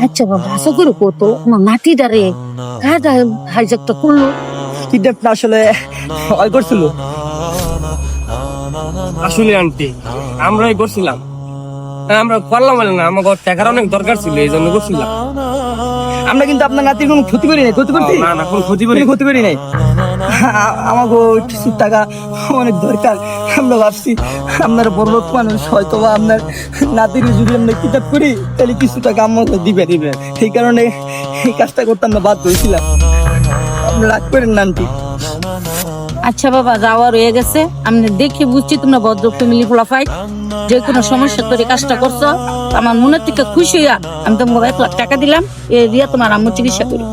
আচ্ছা বাবা, আশা করে কত আমার নাতিটারে কাটা হাইজাকটা করলো। কিডন্যাপটা আসলে হয় করছিল। আসলে আন্টি আমরাই করছিলাম। আমরা করলাম বলে না, আমার টাকার অনেক দরকার ছিল, এই জন্য করছিলাম। আমরা কিন্তু আপনার নাতির কোনো ক্ষতি করি নাই। ক্ষতি করছি? না না, কোনো ক্ষতি করি কোনো ক্ষতি করি নাই। আমাকে কিছু টাকা অনেক দরকার। আমরা ভাবছি আপনার বড় লোক মানুষ, হয়তো বা আপনার নাতির যদি আমরা কিতাব করি তাহলে কিছু টাকা আমাকে দিবে। সেই কারণে এই কাজটা করতে আমরা বাধ্য হয়েছিলাম। আপনি রাগ করেন না আন্টি। আচ্ছা বাবা, যাওয়ার হয়ে গেছে। আমি দেখে বুঝছি তোমরা ভদ্র ফ্যামিলি ফুলাফাই, যে কোনো সমস্যা করে কাজটা করছো। আমার মনের থেকে খুশি হইয়া আমি তোমাকে 1 লাখ টাকা দিলাম, এ দিয়া তোমার আম্মু চিকিৎসা করি।